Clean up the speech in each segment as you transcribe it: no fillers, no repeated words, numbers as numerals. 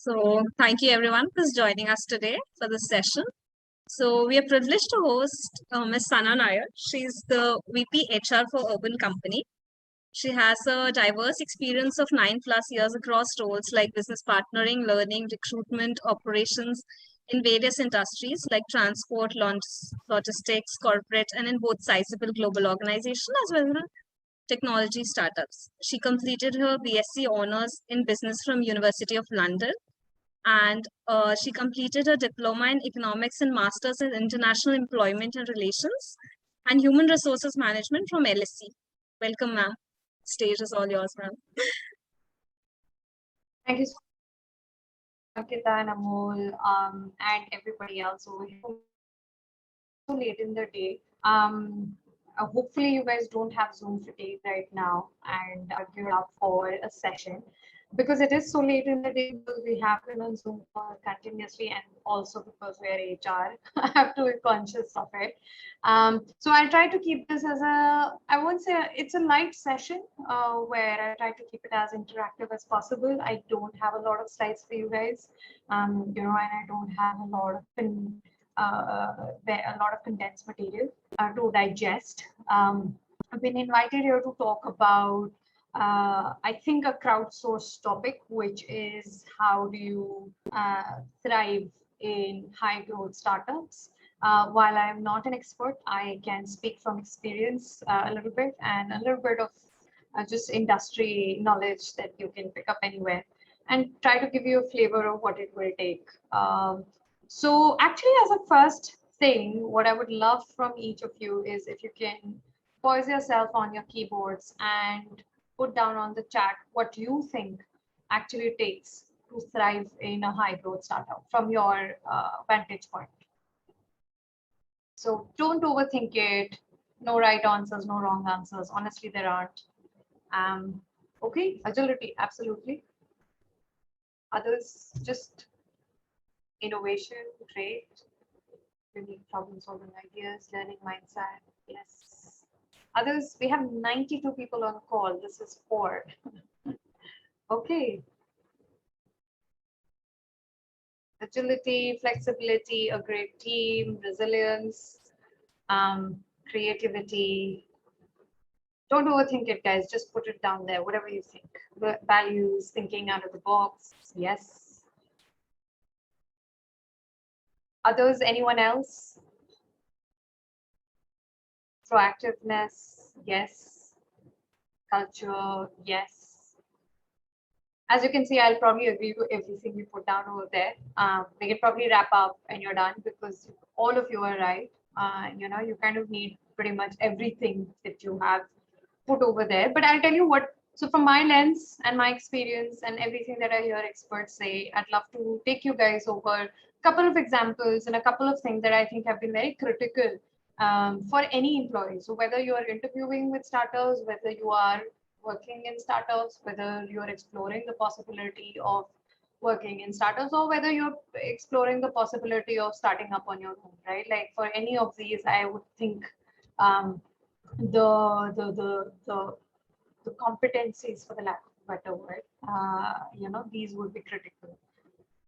So thank you everyone for joining us today for this session. So we are privileged to host Ms. Sana Nayyar. She's the VP HR for Urban Company. She has a diverse experience of 9+ years across roles like business partnering, learning, recruitment, operations in various industries like transport, logistics, corporate, and in both sizable global organizations as well as technology startups. She completed her BSc Honours in Business from University of London, and she completed her diploma in economics and masters in international employment and relations and human resources management from LSE. Welcome, ma'am. Stage is all yours, ma'am. Thank you so much, Ankita and Amol, and everybody else over here. So late in the day. Hopefully you guys don't have Zoom fatigue right now and are geared up for a session, because it is so late in the day, because we have been on Zoom continuously, and also because we are HR, I have to be conscious of it. So I'll try to keep this as I won't say it's a light session, where I try to keep it as interactive as possible. I don't have a lot of slides for you guys, and I don't have a lot of condensed material to digest. I've been invited here to talk about, I think, a crowdsourced topic, which is how do you thrive in high growth startups. While I'm not an expert, I can speak from experience a little bit, and a little bit of just industry knowledge that you can pick up anywhere, and try to give you a flavor of what it will take. So actually, as a first thing, what I would love from each of you is if you can poise yourself on your keyboards and put down on the chat what you think actually takes to thrive in a high growth startup from your vantage point. So don't overthink it. No right answers, no wrong answers. Honestly, there aren't. Okay, agility, absolutely. Others, just innovation, great. Unique problem solving ideas, learning mindset, yes. Others, we have 92 people on call. This is 4. Okay. Agility, flexibility, a great team, resilience, creativity. Don't overthink it, guys. Just put it down there, whatever you think. Values, thinking out of the box, yes. Others, anyone else? Proactiveness, yes. Culture, yes. As you can see, I'll probably agree to everything you put down over there. We can probably wrap up and you're done, because all of you are right. You kind of need pretty much everything that you have put over there. But I'll tell you what, so from my lens and my experience and everything that I hear experts say, I'd love to take you guys over a couple of examples and a couple of things that I think have been very critical for any employee. So whether you are interviewing with startups, whether you are working in startups, whether you're exploring the possibility of working in startups, or whether you're exploring the possibility of starting up on your own, right? Like for any of these, I would think the competencies, for the lack of a better word, these would be critical.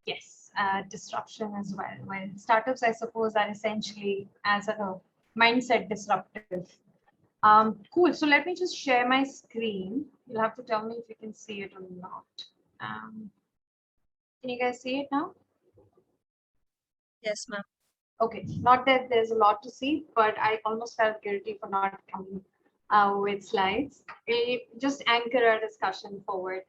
Yes, disruption as well. Well, startups, I suppose, are essentially as a mindset disruptive. Cool. So let me just share my screen. You'll have to tell me if you can see it or not. Can you guys see it now? Yes, ma'am. Okay. Not that there's a lot to see, but I almost felt guilty for not coming with slides. Just anchor our discussion forward.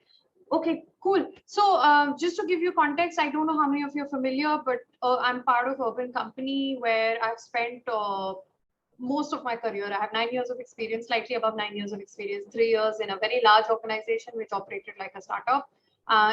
Okay, cool. So just to give you context, I don't know how many of you are familiar, but I'm part of Urban Company, where I've spent most of my career. I have 9 years of experience, slightly above 9 years of experience, 3 years in a very large organization which operated like a startup.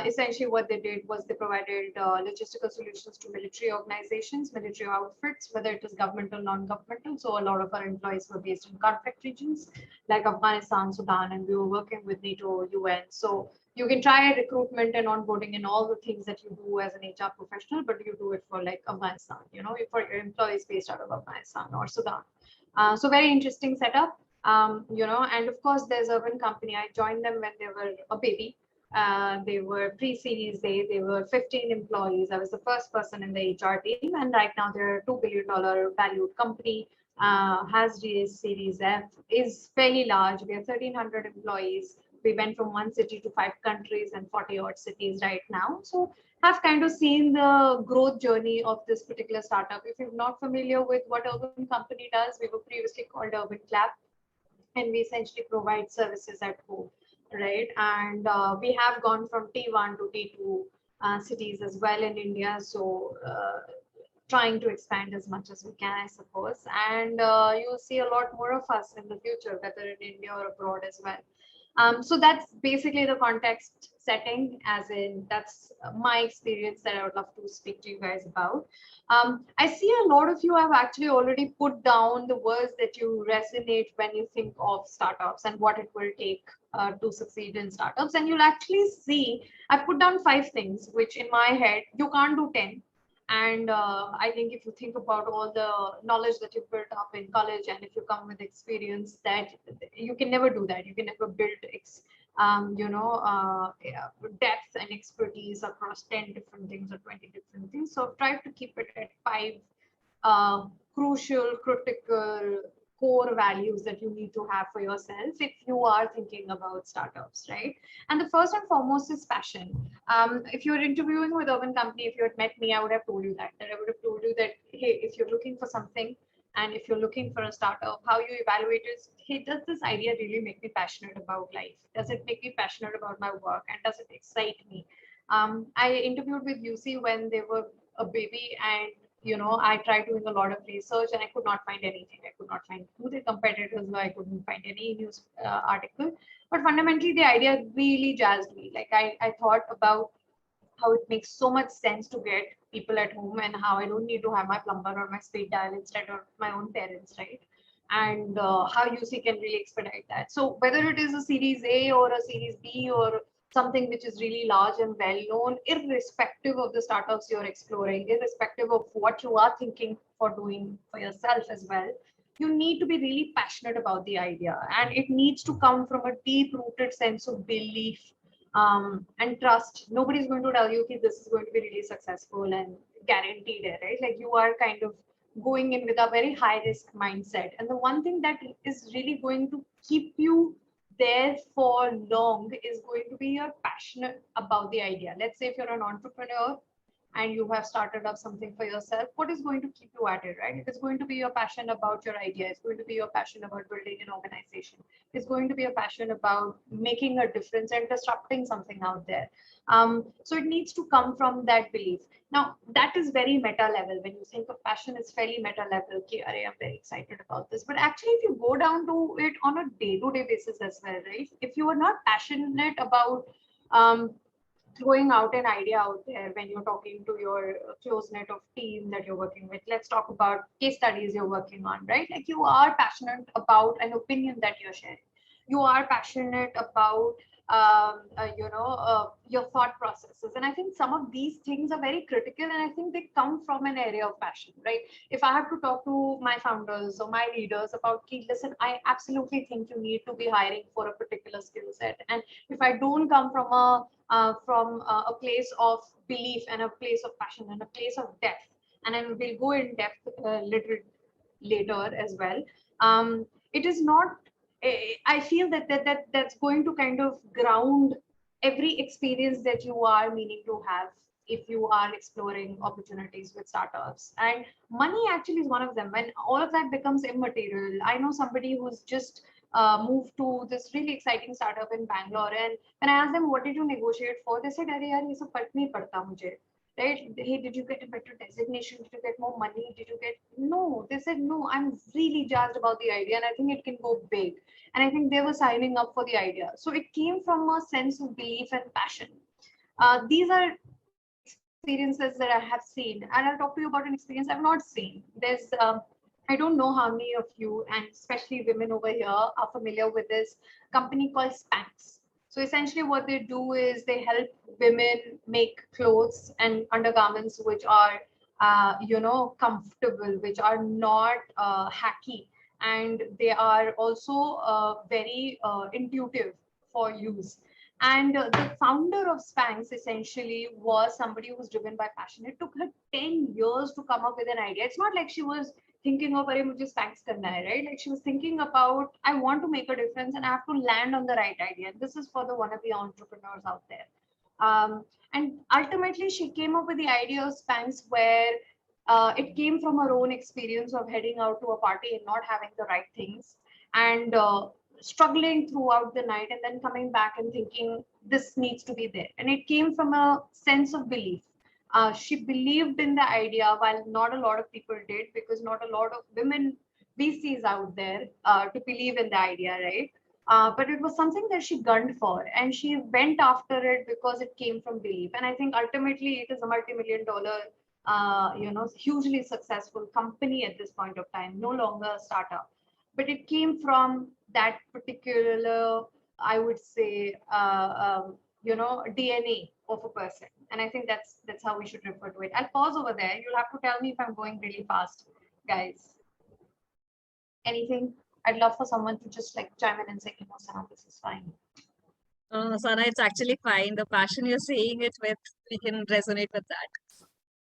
Essentially what they did was they provided logistical solutions to military organizations, military outfits, whether it was governmental, non-governmental. So a lot of our employees were based in conflict regions like Afghanistan, Sudan, and we were working with NATO, UN. So you can try recruitment and onboarding and all the things that you do as an HR professional, but you do it for like Afghanistan, for your employees based out of Afghanistan or Sudan. So very interesting setup, and of course there's Urban Company. I joined them when they were a baby. They were pre-Series A. They were 15 employees. I was the first person in the HR team, and right now they're a $2 billion valued company. Has raised Series F, is fairly large. We have 1,300 employees. We went from one city to 5 countries and 40 odd cities right now. So have kind of seen the growth journey of this particular startup. If you're not familiar with what Urban Company does, we were previously called Urban Clap, and we essentially provide services at home, right? And we have gone from T1 to T2 cities as well in India. So trying to expand as much as we can, I suppose. And you'll see a lot more of us in the future, whether in India or abroad as well. So that's basically the context setting, as in that's my experience that I would love to speak to you guys about. I see a lot of you have actually already put down the words that you resonate when you think of startups and what it will take to succeed in startups. And you'll actually see, I put down 5 things, which in my head, you can't do 10. And I think if you think about all the knowledge that you built up in college, and if you come with experience, that you can never do that. You can never build, depth and expertise across 10 different things or 20 different things. So try to keep it at 5 crucial, critical, core values that you need to have for yourself if you are thinking about startups, right? And the first and foremost is passion. If you're interviewing with Urban Company, if you had met me, I would have told you that I would have told you that, hey, if you're looking for something and if you're looking for a startup, how you evaluate is, hey, does this idea really make me passionate about life? Does it make me passionate about my work? And does it excite me? I interviewed with UC when they were a baby, and I tried doing a lot of research and I could not find anything. I could not find who their competitors were. I couldn't find any news article. But fundamentally, the idea really jazzed me. Like I thought about how it makes so much sense to get people at home, and how I don't need to have my plumber or my speed dial instead of my own parents, right? And how UC can really expedite that. So whether it is a Series A or a Series B or something which is really large and well known, irrespective of the startups you're exploring, irrespective of what you are thinking for doing for yourself as well, you need to be really passionate about the idea, and it needs to come from a deep rooted sense of belief and trust. Nobody's going to tell you okay, this is going to be really successful and guaranteed, right? Like you are kind of going in with a very high risk mindset. And the one thing that is really going to keep you there for long is going to be you're passionate about the idea. Let's say if you're an entrepreneur and you have started up something for yourself, what is going to keep you at it, right? It is going to be your passion about your idea. It's going to be your passion about building an organization. It's going to be a passion about making a difference and disrupting something out there. So it needs to come from that belief. Now, that is very meta level. When you think of passion, it's fairly meta level. Okay, I'm very excited about this. But actually, if you go down to it on a day-to-day basis as well, right? If you are not passionate about throwing out an idea out there when you're talking to your close net of team that you're working with. Let's talk about case studies you're working on, right? Like you are passionate about an opinion that you're sharing. You are passionate about your thought processes. And I think some of these things are very critical, and I think they come from an area of passion, right? If I have to talk to my founders or my leaders about, listen, I absolutely think you need to be hiring for a particular skill set. And if I don't come from a place of belief and a place of passion and a place of depth, and then we'll go in depth little later as well. It is not. I feel that's going to kind of ground every experience that you are meaning to have if you are exploring opportunities with startups. And money actually is one of them. When all of that becomes immaterial, I know somebody who's just moved to this really exciting startup in Bangalore, and when I asked them what did you negotiate for, they said, "Arey yaar, ye sab fark nahi padta mujhe." Right? Hey, did you get a better designation? Did you get more money? Did you get no? They said no. I'm really jazzed about the idea, and I think it can go big. And I think they were signing up for the idea. So it came from a sense of belief and passion. These are experiences that I have seen, and I'll talk to you about an experience I've not seen. I don't know how many of you, and especially women over here, are familiar with this company called Spanx. So essentially what they do is they help women make clothes and undergarments which are, comfortable, which are not hacky, and they are also very intuitive for use. And the founder of Spanx essentially was somebody who was driven by passion. It took her 10 years to come up with an idea. It's not like she was thinking of, "Arey, mujhe Spanx karna hai," right? Like she was thinking about, "I want to make a difference and I have to land on the right idea." And this is for the wannabe entrepreneurs out there. And ultimately, she came up with the idea of Spanx where it came from her own experience of heading out to a party and not having the right things. And struggling throughout the night and then coming back and thinking this needs to be there. And it came from a sense of belief. She believed in the idea while not a lot of people did, because not a lot of women VCs out there to believe in the idea, right? But it was something that she gunned for, and she went after it because it came from belief. And I think ultimately it is a multi-million dollar, hugely successful company at this point of time, no longer a startup. But it came from that particular, I would say, DNA of a person. And I think that's how we should refer to it. I'll pause over there. You'll have to tell me if I'm going really fast, guys. Anything? I'd love for someone to just like chime in and say, Sana, this is fine. Sana, it's actually fine. The passion you're saying it with, we can resonate with that.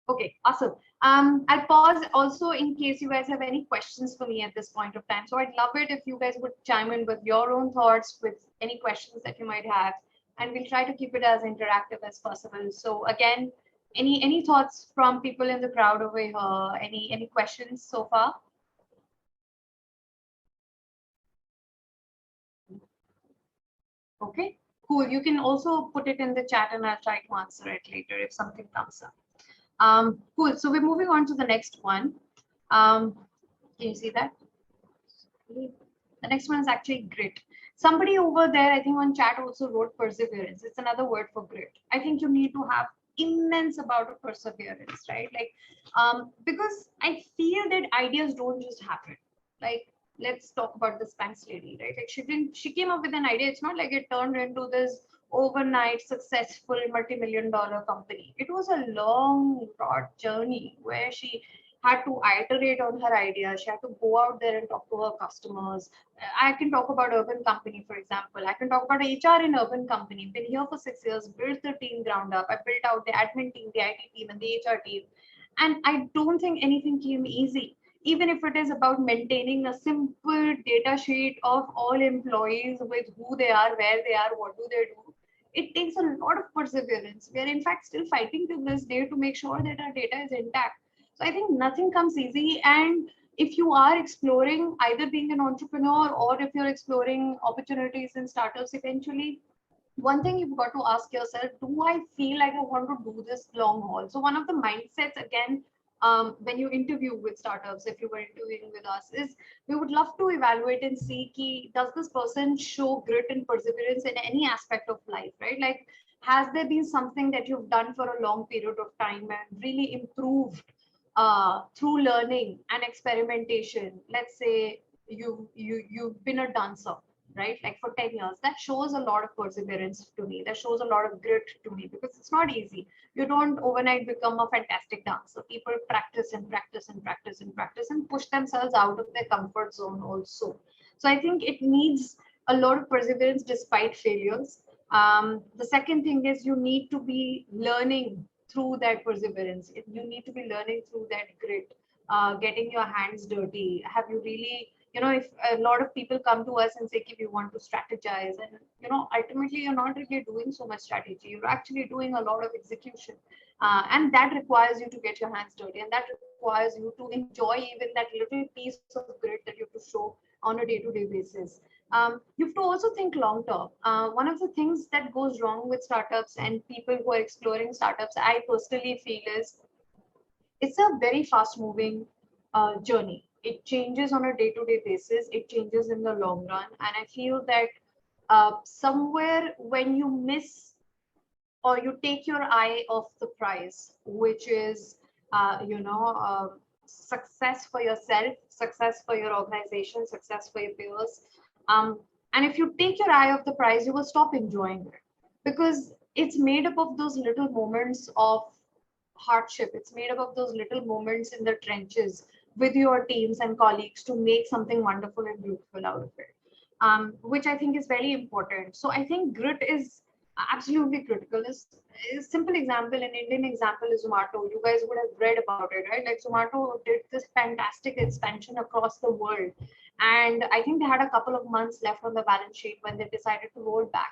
Okay, awesome. I'll pause also in case you guys have any questions for me at this point of time. So I'd love it if you guys would chime in with your own thoughts, with any questions that you might have, and we'll try to keep it as interactive as possible. So again, any thoughts from people in the crowd over here? Any questions so far? Okay, cool. You can also put it in the chat and I'll try to answer it later if something comes up. Cool. So we're moving on to the next one. Can you see that? The next one is actually grit. Somebody over there, I think on chat also wrote perseverance. It's another word for grit. I think you need to have immense amount of perseverance, right? Like, because I feel that ideas don't just happen. Like, let's talk about the Spanx lady, right? Like she came up with an idea. It's not like it turned into this overnight successful multi-million dollar company. It was a long, broad journey where she had to iterate on her idea. She had to go out there and talk to her customers. I can talk about Urban Company, for example. I can talk about HR in Urban Company. Been here for 6 years, built the team ground up. I built out the admin team, the IT team, and the HR team. And I don't think anything came easy. Even if it is about maintaining a simple data sheet of all employees with who they are, where they are, what do they do, it takes a lot of perseverance. We are in fact still fighting to this day to make sure that our data is intact. So I think nothing comes easy. And if you are exploring either being an entrepreneur or if you're exploring opportunities in startups, eventually, one thing you've got to ask yourself, do I feel like I want to do this long haul? So one of the mindsets, again, when you interview with startups, if you were interviewing with us, is we would love to evaluate and see ki, does this person show grit and perseverance in any aspect of life, right? Like, has there been something that you've done for a long period of time and really improved through learning and experimentation? Let's say you've been a dancer, right? Like for 10 years, that shows a lot of perseverance to me. That shows a lot of grit to me, because it's not easy. You don't overnight become a fantastic dancer. People practice and practice and practice and practice and push themselves out of their comfort zone also. So I think it needs a lot of perseverance despite failures. The second thing is you need to be learning through that perseverance. You need to be learning through that grit, getting your hands dirty. Have you really, if a lot of people come to us and say, if you want to strategize, and, ultimately you're not really doing so much strategy, you're actually doing a lot of execution. And that requires you to get your hands dirty, and that requires you to enjoy even that little piece of grit that you have to show on a day-to-day basis. You have to also think long term. One of the things that goes wrong with startups and people who are exploring startups, I personally feel, is it's a very fast moving journey. It changes on a day-to-day basis. It changes in the long run. And I feel that somewhere when you miss or you take your eye off the prize, which is, success for yourself, success for your organization, success for your peers. And if you take your eye off the prize, you will stop enjoying it, because it's made up of those little moments of hardship. It's made up of those little moments in the trenches with your teams and colleagues to make something wonderful and beautiful out of it, which I think is very important. So I think grit is absolutely critical. Is a simple example, an Indian example is Zomato. You guys would have read about it, right? Like Zomato did this fantastic expansion across the world. And I think they had a couple of months left on the balance sheet when they decided to roll back.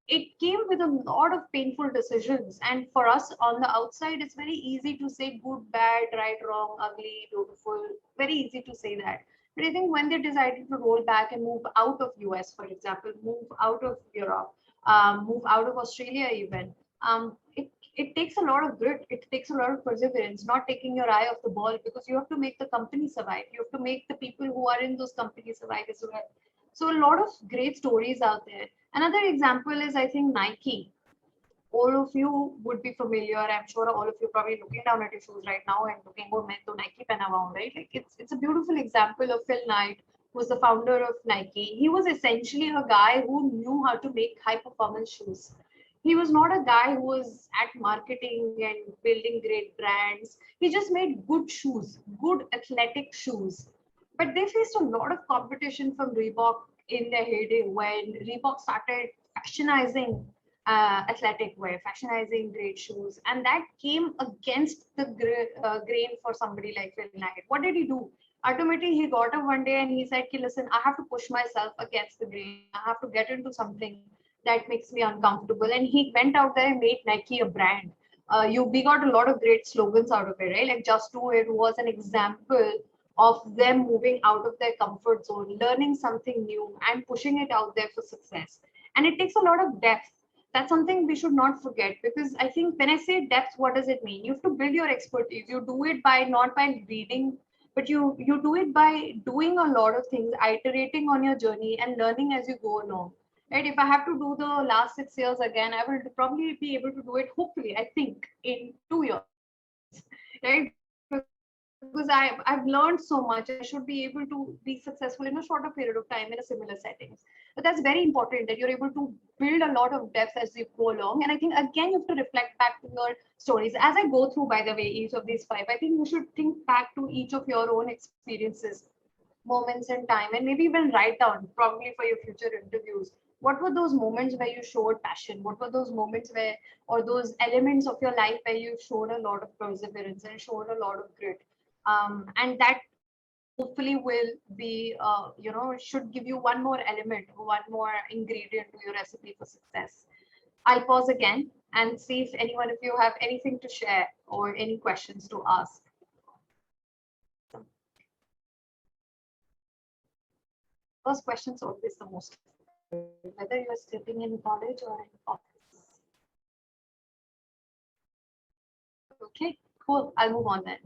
It came with a lot of painful decisions. And for us on the outside, it's very easy to say good, bad, right, wrong, ugly, beautiful. Very easy to say that. But I think when they decided to roll back and move out of US, for example, move out of Europe, move out of Australia even, it takes a lot of grit. It takes a lot of perseverance, not taking your eye off the ball, because you have to make the company survive. You have to make the people who are in those companies survive as well. So a lot of great stories out there. Another example is, I think, Nike. All of you would be familiar. I'm sure all of you are probably looking down at your shoes right now and looking, oh, मैं तो Nike पहना हुआ हूँ, right? Like it's a beautiful example of Phil Knight, who was the founder of Nike. He was essentially a guy who knew how to make high performance shoes. He was not a guy who was at marketing and building great brands. He just made good shoes, good athletic shoes. But they faced a lot of competition from Reebok in their heyday when Reebok started fashionizing athletic wear, fashionizing great shoes, and that came against the grain for somebody like Phil Knight. What did he do? Ultimately, he got up one day and he said, listen, I have to push myself against the grain. I have to get into something that makes me uncomfortable. And he went out there and made Nike a brand. We got a lot of great slogans out of it, right? Like Just Do It was an example of them moving out of their comfort zone, learning something new and pushing it out there for success. And it takes a lot of depth. That's something we should not forget, because I think when I say depth, what does it mean? You have to build your expertise. You do it by not by reading, but you do it by doing a lot of things, iterating on your journey and learning as you go along. Right? If I have to do the last 6 years again, I will probably be able to do it, hopefully, I think, in 2 years. Right? Because I've learned so much, I should be able to be successful in a shorter period of time in a similar settings. But that's very important, that you're able to build a lot of depth as you go along. And I think, again, you have to reflect back to your stories. As I go through, by the way, each of these five, I think you should think back to each of your own experiences, moments in time, and maybe even write down, probably for your future interviews, what were those moments where you showed passion, what were those moments where, or those elements of your life where you showed a lot of perseverance and showed a lot of grit. And that hopefully will be should give you one more element, one more ingredient to your recipe for success. I'll pause again and see if anyone of you have anything to share or any questions to ask. First question is always the most, whether you're sitting in college or in office. Okay, cool. I'll move on then.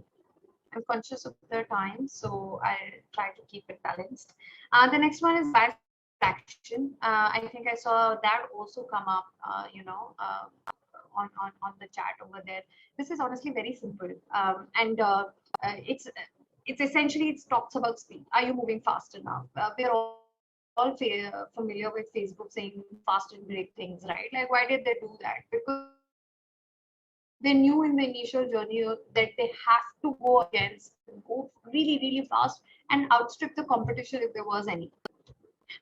I'm conscious of the time, so I'll try to keep it balanced. The next one is bias action. I think I saw that also come up, on the chat over there. This is honestly very simple, and it's essentially, it talks about speed. Are you moving fast enough? We're all familiar with Facebook saying fast and break things, right? Like, why did they do that? Because they knew in the initial journey that they have to go against, go really, really fast and outstrip the competition if there was any.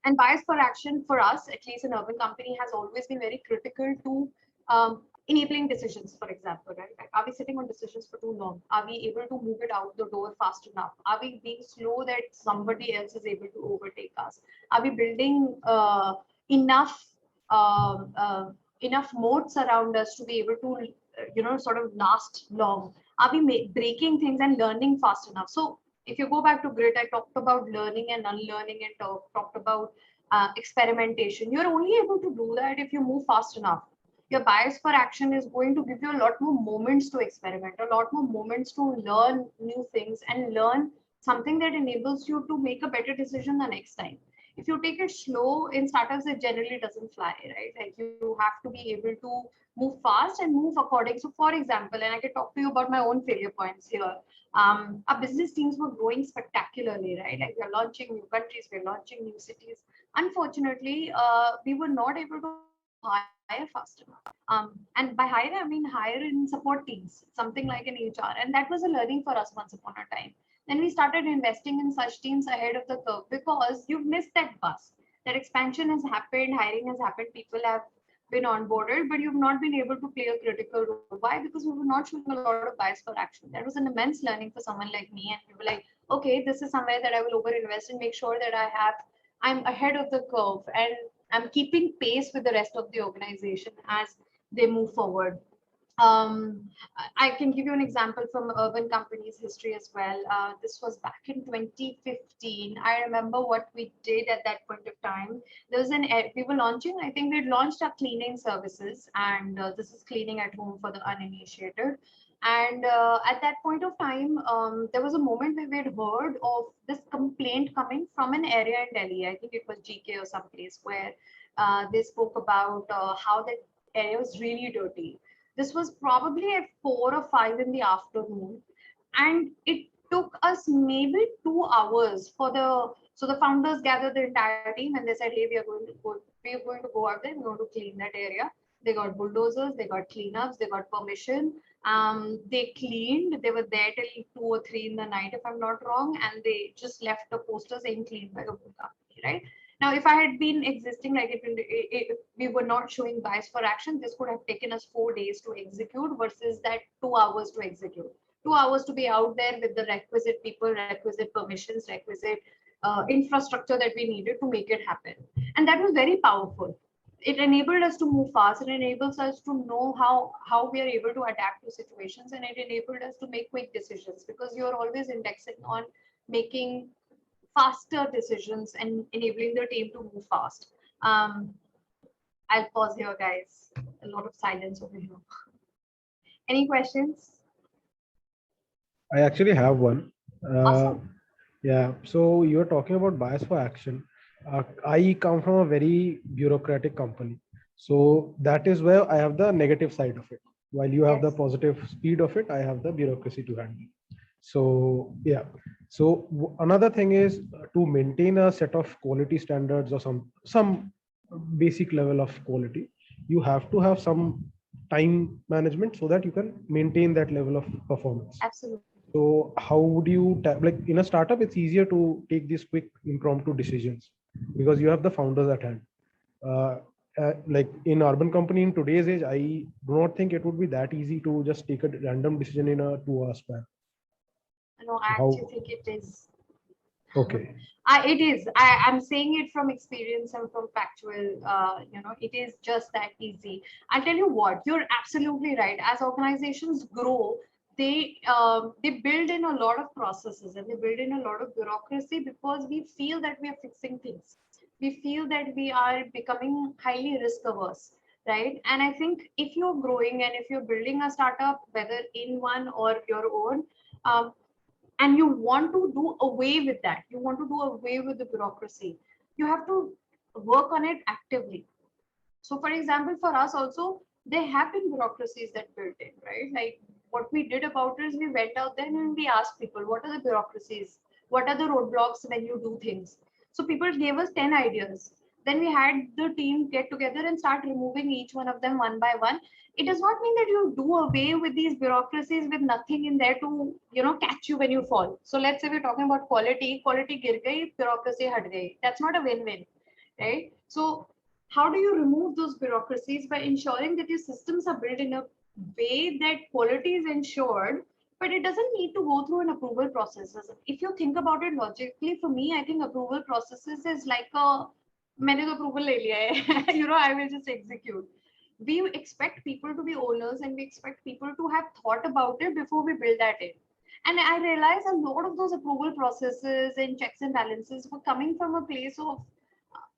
And bias for action for us, at least an urban company, has always been very critical to enabling decisions, for example, right? Like, are we sitting on decisions for too long? Are we able to move it out the door fast enough? Are we being slow that somebody else is able to overtake us? Are we building enough enough moats around us to be able to sort of last long? Are we breaking things and learning fast enough? So if you go back to grit, I talked about learning and unlearning, and talked about experimentation. You're only able to do that if you move fast enough. Your bias for action is going to give you a lot more moments to experiment, a lot more moments to learn new things and learn something that enables you to make a better decision the next time. If you take it slow in startups, it generally doesn't fly, right? Like, you have to be able to move fast and move according. So for example, and I can talk to you about my own failure points here. Our business teams were growing spectacularly, right? Like, we're launching new countries, we're launching new cities. Unfortunately, we were not able to hire fast enough. And by hire, I mean hire in support teams, something like an HR. And that was a learning for us once upon a time. Then we started investing in such teams ahead of the curve, because you've missed that bus. That expansion has happened, hiring has happened, people have been onboarded, but you've not been able to play a critical role. Why? Because we were not showing a lot of bias for action. That was an immense learning for someone like me. And we were like, okay, this is somewhere that I will over invest and make sure that I'm ahead of the curve and I'm keeping pace with the rest of the organization as they move forward. I can give you an example from urban companies history as well. This was back in 2015. I remember what we did at that point of time. There was we were launching, I think we'd launched our cleaning services, and this is cleaning at home for the uninitiated. And at that point of time, there was a moment where we'd heard of this complaint coming from an area in Delhi. I think it was GK or someplace where they spoke about how that area was really dirty. This was probably at 4 or 5 in the afternoon, and it took us maybe 2 hours for the founders gathered the entire team and they said, hey, we are going to go out there, we're going to clean that area. They got bulldozers, they got cleanups, they got permission. They cleaned, they were there till 2 or 3 in the night, if I'm not wrong, and they just left the poster saying cleaned by the whole company, right? Now, if I had been existing like if we were not showing bias for action, this could have taken us 4 days to execute versus that 2 hours to execute. 2 hours to be out there with the requisite people, requisite permissions, requisite infrastructure that we needed to make it happen. And that was very powerful. It enabled us to move fast. It enables us to know how we are able to adapt to situations, and it enabled us to make quick decisions because you're always indexing on making faster decisions and enabling the team to move fast. I'll pause here, guys. A lot of silence over here. Any questions? I actually have one. Awesome. Yeah, so you're talking about bias for action. I come from a very bureaucratic company. So that is where I have the negative side of it. While you have the Yes. positive speed of it, I have the bureaucracy to handle. So yeah. So another thing is to maintain a set of quality standards or some basic level of quality, you have to have some time management so that you can maintain that level of performance. Absolutely. So how would you like in a startup, it's easier to take these quick impromptu decisions because you have the founders at hand. Like in urban company in today's age, I do not think it would be that easy to just take a random decision in a 2 hour span. No, I How? actually think it is. Okay. It is. I'm saying it from experience and from factual. It is just that easy. I'll tell you what. You're absolutely right. As organizations grow, they build in a lot of processes and they build in a lot of bureaucracy because we feel that we are fixing things. We feel that we are becoming highly risk averse, right? And I think if you're growing and if you're building a startup, whether in one or your own, um, and you want to do away with that, you want to do away with the bureaucracy, you have to work on it actively. So for example, for us also, there have been bureaucracies that built in, right? Like what we did about it is we went out there and we asked people, what are the bureaucracies? What are the roadblocks when you do things? So people gave us 10 ideas. Then we had the team get together and start removing each one of them one by one. It does not mean that you do away with these bureaucracies with nothing in there to, catch you when you fall. So let's say we're talking about quality gir gayi, bureaucracy hat gayi. That's not a win-win, right? So how do you remove those bureaucracies? By ensuring that your systems are built in a way that quality is ensured, but it doesn't need to go through an approval processes. If you think about it logically, for me, I think approval processes is like a मैंने तो approval ले लिया है, I will just execute. We expect people to be owners and we expect people to have thought about it before we build that in. And I realize a lot of those approval processes and checks and balances were coming from a place of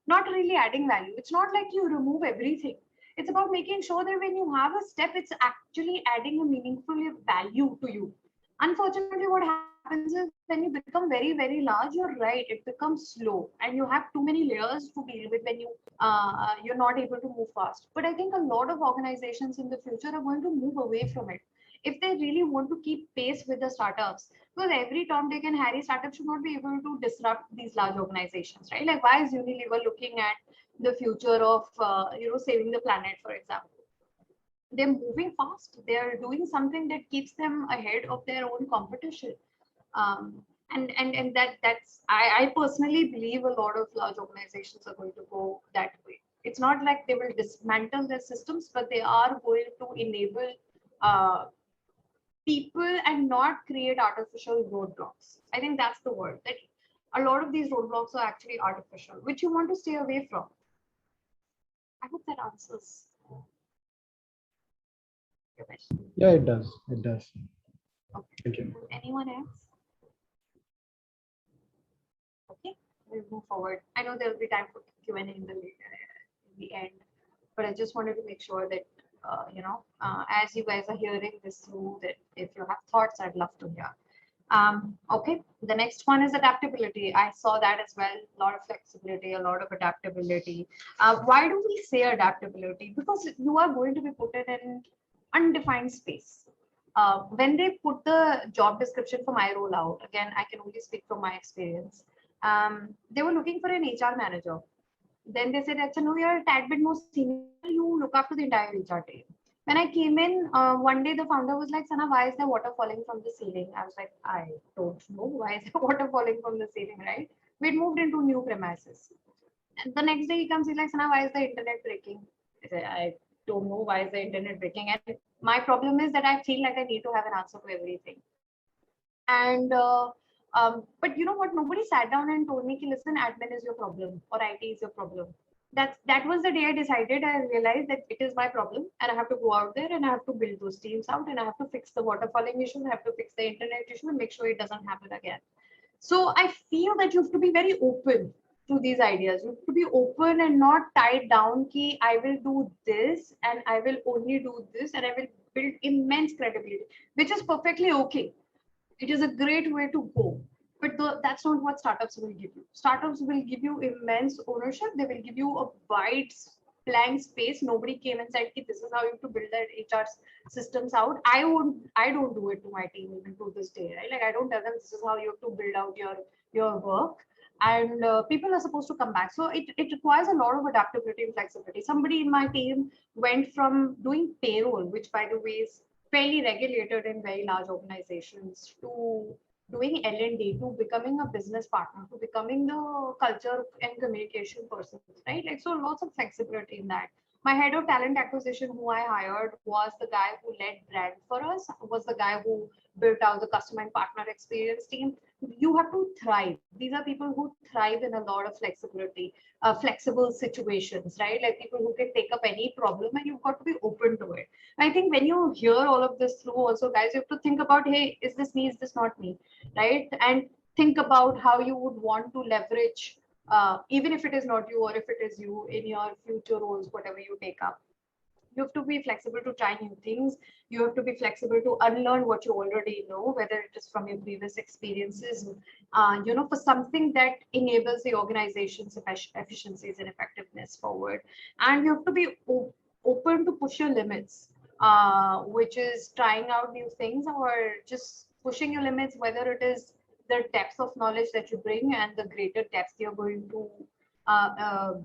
not really adding value. It's not like you remove everything. It's about making sure that when you have a step, it's actually adding a meaningful value to you. Unfortunately, what happens is when you become very, very large, you're right, it becomes slow and you have too many layers to deal with when you're not able to move fast. But I think a lot of organizations in the future are going to move away from it if they really want to keep pace with the startups. Because every Tom, Dick, and Harry startup should not be able to disrupt these large organizations, right? Like, why is Unilever looking at the future of, saving the planet, for example? They're moving fast. They're doing something that keeps them ahead of their own competition. And that's I personally believe a lot of large organizations are going to go that way. It's not like they will dismantle their systems, but they are going to enable people and not create artificial roadblocks. I think that's the word, that a lot of these roadblocks are actually artificial, which you want to stay away from. I hope that answers your question. Yeah, it does. It does. Okay. Thank you. Anyone else? Okay, we'll move forward. I know there will be time for Q&A in the end, but I just wanted to make sure that as you guys are hearing this through, that if you have thoughts, I'd love to hear. Okay, the next one is adaptability. I saw that as well. A lot of flexibility, a lot of adaptability. Why do we say adaptability? Because you are going to be put in an undefined space. When they put the job description for my role out, again, I can only speak from my experience. They were looking for an HR manager. Then they said, "Acha, no, you're a tad bit more senior. You look after the entire HR team." When I came in, one day the founder was like, "Sana, why is there water falling from the ceiling?" I was like, "I don't know. Why is there water falling from the ceiling, right?" We'd moved into new premises. And the next day he comes, he's like, "Sana, why is the internet breaking?" I said, "I don't know why is the internet breaking." And my problem is that I feel like I need to have an answer to everything. And but you know what? Nobody sat down and told me, "Listen, admin is your problem or IT is your problem." That was the day I decided. I realized that it is my problem, and I have to go out there and I have to build those teams out, and I have to fix the water falling issue, I have to fix the internet issue, and make sure it doesn't happen again. So I feel that you have to be very open to these ideas. You have to be open and not tied down. Ki I will do this and I will only do this and I will build immense credibility, which is perfectly okay. It is a great way to go, but that's not what startups will give you. Startups will give you immense ownership. They will give you a wide blank space. Nobody came and said, "This is how you have to build that HR systems out." I don't do it to my team even to this day, right? Like I don't tell them this is how you have to build out your work. And people are supposed to come back. So it requires a lot of adaptability and flexibility. Somebody in my team went from doing payroll, which by the way is fairly regulated in very large organizations, to doing L&D, to becoming a business partner, to becoming the culture and communication person, right? Like, so lots of flexibility in that. My head of talent acquisition, who I hired, was the guy who led brand for us, was the guy who built out the customer and partner experience team. You have to thrive. These are people who thrive in a lot of flexibility, flexible situations, right? Like people who can take up any problem, and you've got to be open to it. I think when you hear all of this through also, guys, you have to think about, hey, is this me? Is this not me? Right? And think about how you would want to leverage, even if it is not you or if it is you, in your future roles, whatever you take up. You have to be flexible to try new things. You have to be flexible to unlearn what you already know, whether it is from your previous experiences, for something that enables the organization's efficiencies and effectiveness forward. And you have to be open to push your limits, which is trying out new things or just pushing your limits, whether it is the depth of knowledge that you bring and the greater depth you're going to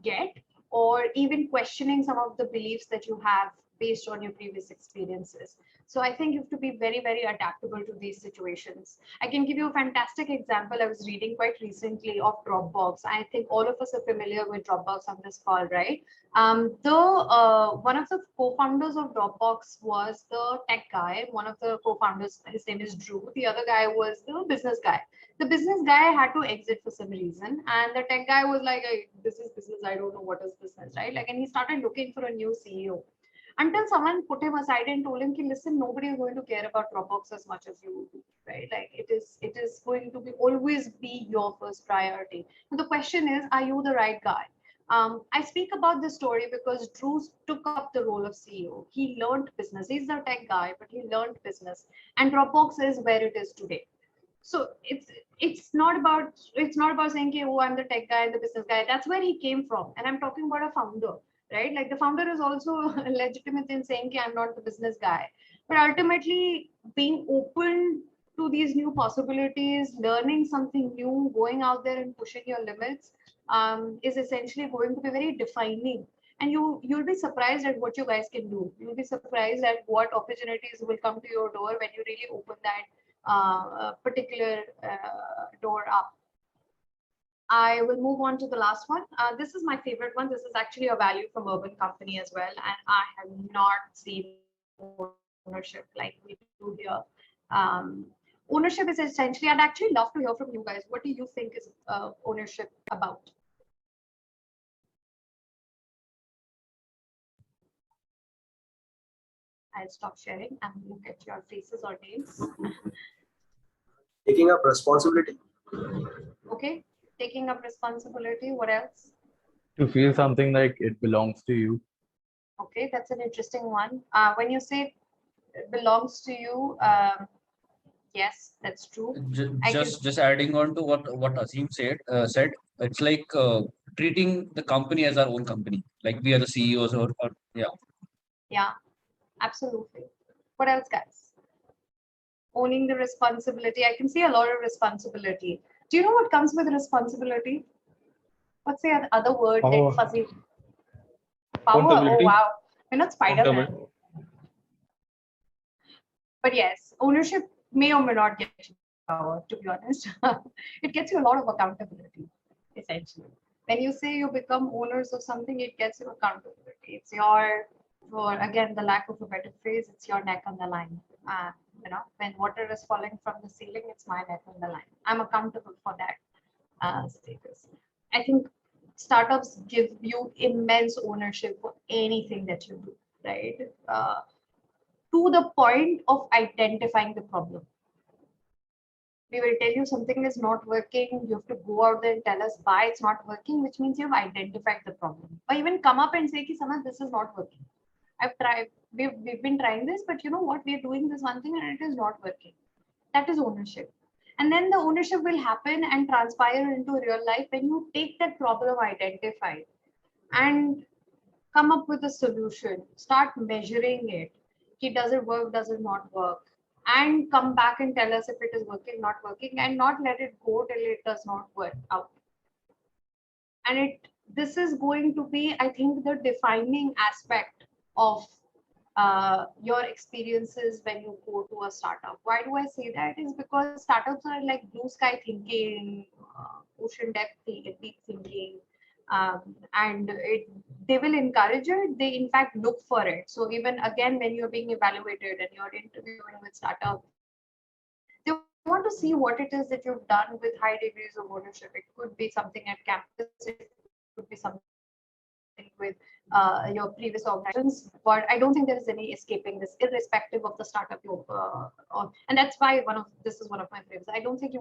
get, or even questioning some of the beliefs that you have based on your previous experiences. So I think you have to be very, very adaptable to these situations. I can give you a fantastic example. I was reading quite recently of Dropbox. I think all of us are familiar with Dropbox on this call, right? One of the co-founders of Dropbox was the tech guy. One of the co-founders, his name is Drew. The other guy was the business guy. The business guy had to exit for some reason, and the tech guy was like, hey, "This is business. I don't know what is business," right? Like, and he started looking for a new CEO, until someone put him aside and told him, "Listen, nobody is going to care about Dropbox as much as you do, right? Like, it is going to be always be your first priority." And the question is, are you the right guy? I speak about this story because Drew took up the role of CEO. He learned business. He's the tech guy, but he learned business, and Dropbox is where it is today. So it's not about saying, "Okay, oh, I'm the tech guy and the business guy." That's where he came from, and I'm talking about a founder, right? Like the founder is also legitimate in saying, "Okay, I'm not the business guy," but ultimately being open to these new possibilities, learning something new, going out there and pushing your limits, is essentially going to be very defining. And you'll be surprised at what you guys can do. You'll be surprised at what opportunities will come to your door when you really open that particular door up. I will move on to the last one. This is my favorite one. This is actually a value from Urban Company as well. And I have not seen ownership like we do here. Ownership is essentially, I'd actually love to hear from you guys. What do you think is ownership about? I'll stop sharing and look at your faces or names. Taking up responsibility. Okay, taking up responsibility. What else? To feel something like it belongs to you. Okay, that's an interesting one. When you say it belongs to you, yes, that's true. Just adding on to what Azim said, it's like treating the company as our own company, like we are the CEOs or yeah. Yeah, absolutely. What else, guys? Owning the responsibility. I can see a lot of responsibility. Do you know what comes with responsibility? What's the other word Power. that fuzzy? Power. Oh Accountability. wow, we're not Spider-Man. Accountable. But yes, ownership may or may not get you power, to be honest. It gets you a lot of accountability, essentially. When you say you become owners of something, it gets you accountability. It's your, for again, the lack of a better phrase, it's your neck on the line. When water is falling from the ceiling, it's my neck on the line. I'm accountable for that status. I think startups give you immense ownership for anything that you do, right? To the point of identifying the problem. We will tell you something is not working. You have to go out there and tell us why it's not working, which means you've identified the problem. Or even come up and say, Samad, this is not working. I've tried, we've been trying this, but you know what? We're doing this one thing and it is not working. That is ownership. And then the ownership will happen and transpire into real life when you take that problem identified and come up with a solution, start measuring it. Does it work, does it not work? And come back and tell us if it is working, not working, and not let it go till it does not work out. And this is going to be, I think, the defining aspect of your experiences when you go to a startup. Why do I say that? Is because startups are like blue sky thinking, ocean depth deep thinking, and they will encourage it. They in fact look for it. So even again, when you're being evaluated and you're interviewing with startup, they want to see what it is that you've done with high degrees of ownership. It could be something at campus, it could be something with your previous organizations, but I don't think there is any escaping this, irrespective of the startup you're and that's why this is one of my favorites. I don't think you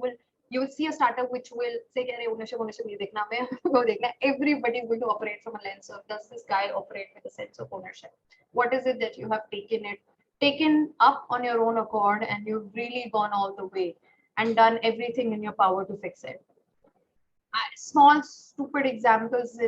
will see a startup which will say ownership nahi dekhna, go dekhna. Everybody is going to operate from a lens of, does this guy operate with a sense of ownership? What is it that you have taken up on your own accord, and you've really gone all the way and done everything in your power to fix it? Small stupid examples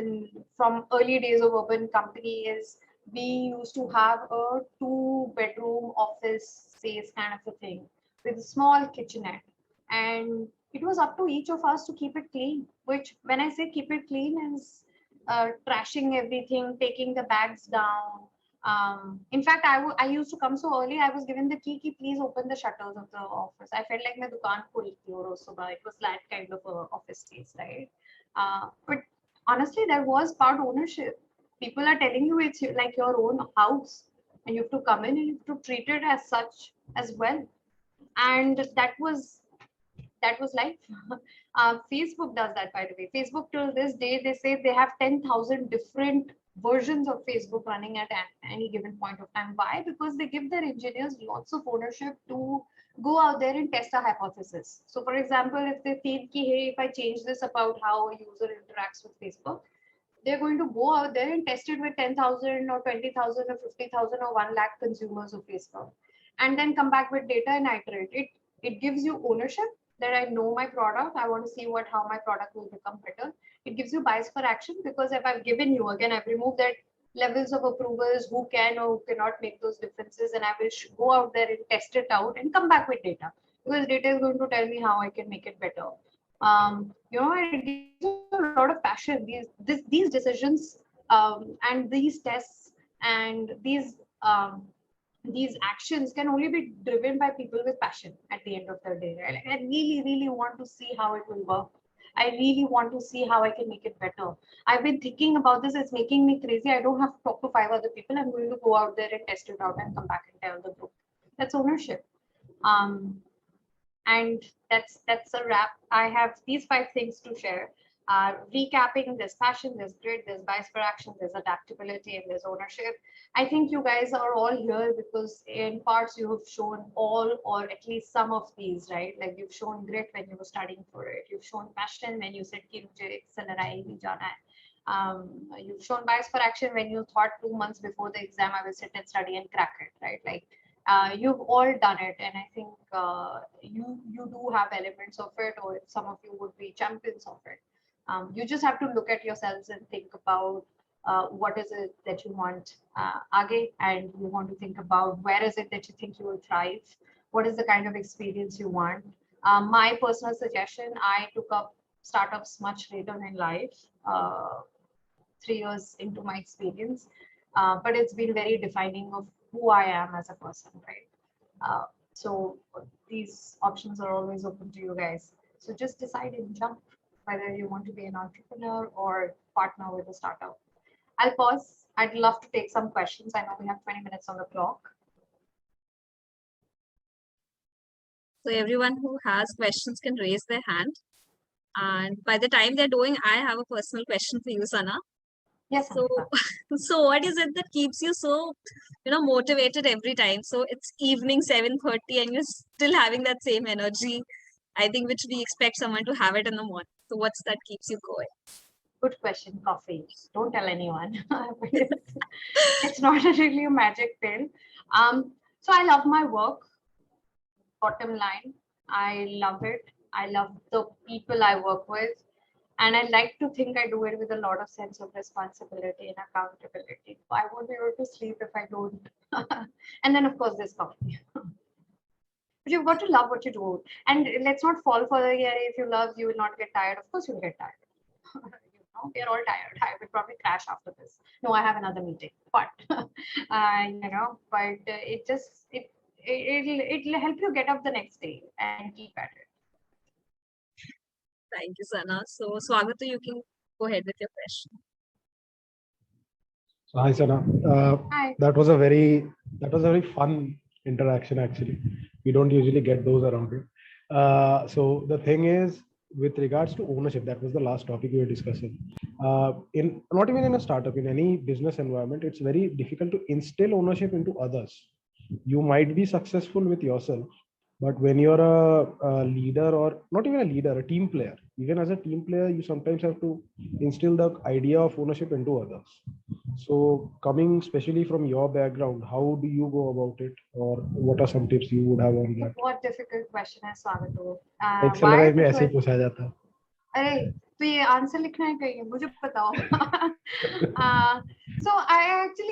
from early days of Urban Company is we used to have a 2-bedroom office space kind of a thing with a small kitchenette, and it was up to each of us to keep it clean. Which, when I say keep it clean, is trashing everything, taking the bags down. In fact, I used to come so early. I was given the key, please open the shutters of the office. I felt like my dukaan khulti ho subah. It was that kind of a office space, right? But honestly, there was part ownership. People are telling you it's like your own house, and you have to come in and you have to treat it as such as well. And that was life. Facebook does that, by the way. Facebook till this day, they say they have 10,000 different versions of Facebook running at any given point of time. Why? Because they give their engineers lots of ownership to go out there and test a hypothesis. So for example, if they feel ki, hey, if I change this about how a user interacts with Facebook, they're going to go out there and test it with 10,000 or 20,000 or 50,000 or 1 lakh consumers of Facebook, and then come back with data and iterate. It gives you ownership that I know my product. I want to see how my product will become better. It gives you bias for action, because if I've given you, again, I've removed that levels of approvers who can or who cannot make those differences, and I will go out there and test it out and come back with data, because data is going to tell me how I can make it better. It gives you a lot of passion. These decisions and these tests and these actions can only be driven by people with passion at the end of the day, right? Like, I really, really want to see how it will work. I really want to see how I can make it better. I've been thinking about this. It's making me crazy. I don't have to talk to 5 other people. I'm going to go out there and test it out and come back and tell the group. That's ownership. And that's a wrap. I have these 5 things to share. Recapping, there's passion, there's grit, there's bias for action, there's adaptability, and there's ownership. I think you guys are all here because in parts you have shown all or at least some of these, right? Like you've shown grit when you were studying for it. You've shown passion when you said ki mujhe XLRI bhi jana hai. You've shown bias for action when you thought 2 months before the exam I will sit and study and crack it, right? Like you've all done it, and I think you do have elements of it, or some of you would be champions of it. You just have to look at yourselves and think about what is it that you want aage, and you want to think about where is it that you think you will thrive, what is the kind of experience you want. My personal suggestion, I took up startups much later in life, 3 years into my experience, but it's been very defining of who I am as a person, right? So these options are always open to you guys. So just decide and jump, whether you want to be an entrepreneur or partner with a startup. I'll pause. I'd love to take some questions. I know we have 20 minutes on the clock. So everyone who has questions can raise their hand. And by the time they're doing, I have a personal question for you, Sana. Yes. So, so what is it that keeps you so, motivated every time? So it's evening 7:30 and you're still having that same energy, I think, which we expect someone to have it in the morning. So what's that keeps you going? Good question. Coffee. Don't tell anyone. It's not really a magic pill. So I love my work. Bottom line, I love it. I love the people I work with. And I like to think I do it with a lot of sense of responsibility and accountability. I won't be able to sleep if I don't. And then, of course, there's coffee. But you've got to love what you do. And let's not fall for the idea, if you love, you will not get tired. Of course, you'll get tired. We're all tired. I will probably crash after this. No, I have another meeting. But, it'll help you get up the next day and keep at it. Thank you, Sana. So, Swagata, you can go ahead with your question. So, hi, Sana. Hi. That was a very fun interaction. Actually, we don't usually get those around here. So the thing is, with regards to ownership, that was the last topic we were discussing. In not even in a startup, in any business environment, it's very difficult to instill ownership into others. You might be successful with yourself, but when you're a leader, or not even a leader, a team player, even as a team player, you sometimes have to instill the idea of ownership into others. So coming especially from your background, how do you go about it, or what are some tips you would have on that? What difficult question है स्वागत. XLRI में ऐसे ही पूछा जाता है. अरे तो ये आंसर लिखना है कहीं मुझे बताओ. So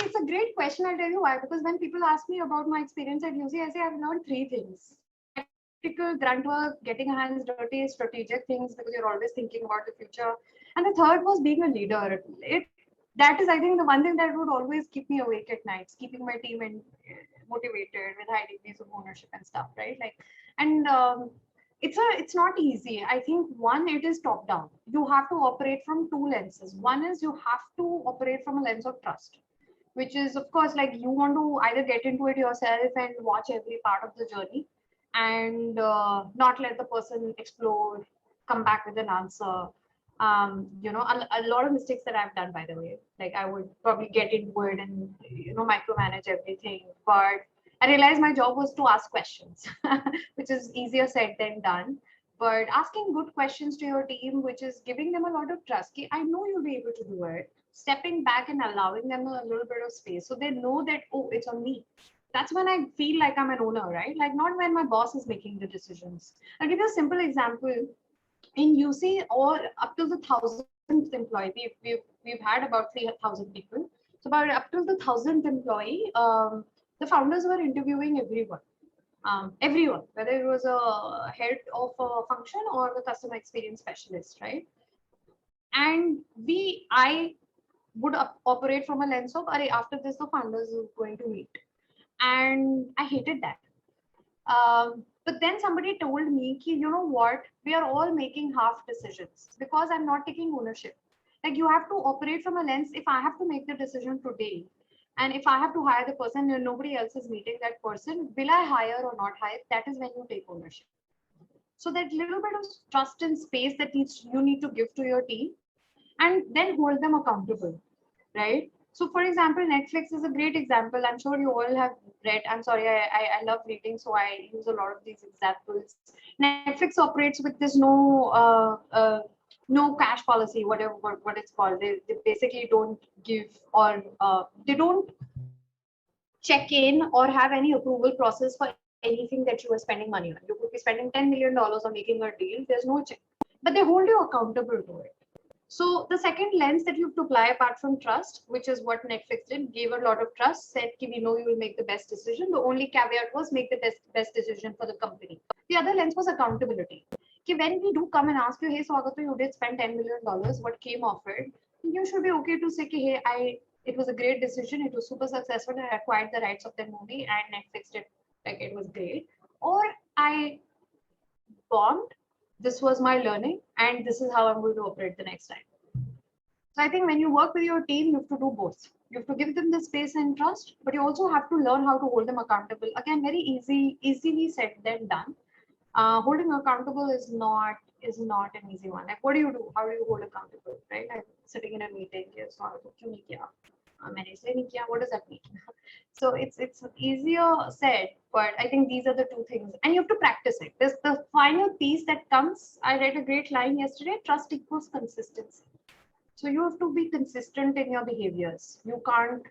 it's a great question. I'll tell you why. Because when people ask me about my experience at UC, I say I've learned 3 things. Practical, grunt work, getting hands dirty, strategic things, because you're always thinking about the future. And the third was being a leader. That is, I think, the one thing that would always keep me awake at nights, keeping my team motivated with high degrees of ownership and stuff, right? It's not easy. I think one, it is top down. You have to operate from 2 lenses. One is you have to operate from a lens of trust, which is, of course, like you want to either get into it yourself and watch every part of the journey, and not let the person explore, come back with an answer. A lot of mistakes that I've done, by the way, like I would probably get into it and micromanage everything, but I realized my job was to ask questions, which is easier said than done. But asking good questions to your team, which is giving them a lot of trust. I know you'll be able to do it. Stepping back and allowing them a little bit of space, so they know that, oh, it's on me. That's when I feel like I'm an owner, right? Like not when my boss is making the decisions. I'll give you a simple example. In UC, or up to the 1,000th employee, we've had about 3,000 people. So about up to the 1,000th employee, the founders were interviewing everyone, whether it was a head of a function or the customer experience specialist, right? And I would operate from a lens of, after this, the founders are going to meet. And I hated that. But then somebody told me, ki, you know what, we are all making half decisions because I'm not taking ownership. Like you have to operate from a lens. If I have to make the decision today, and if I have to hire the person and nobody else is meeting that person, will I hire or not hire? That is when you take ownership. So that little bit of trust and space that you need to give to your team, and then hold them accountable, right? So for example, Netflix is a great example. I'm sure you all have read. I'm sorry, I love reading, so I use a lot of these examples. Netflix operates with this no cash policy, whatever what it's called. They basically don't give or they don't check in or have any approval process for anything that you are spending money on. You could be spending $10 million on making a deal. There's no check, but they hold you accountable to it. So the second lens that you have to apply apart from trust, which is what Netflix did, gave a lot of trust, said, we know you will make the best decision. The only caveat was make the best decision for the company. The other lens was accountability. When we do come and ask you, hey, Swagato, you did spend $10 million, what came of it? You should be okay to say, hey, it was a great decision. It was super successful. I acquired the rights of the movie and Netflix did, like, it was great. Or I bombed. This was my learning and this is how I'm going to operate the next time. So I think when you work with your team, you have to do both. You have to give them the space and trust, but you also have to learn how to hold them accountable. Again, very easily said than done. Holding accountable is not an easy one. Like, what do you do? How do you hold accountable, right? I'm sitting in a meeting. What does that mean? So it's easier said, but I think these are the two things, and you have to practice it. There's the final piece that comes. I read a great line yesterday: trust equals consistency. So you have to be consistent in your behaviors. You can't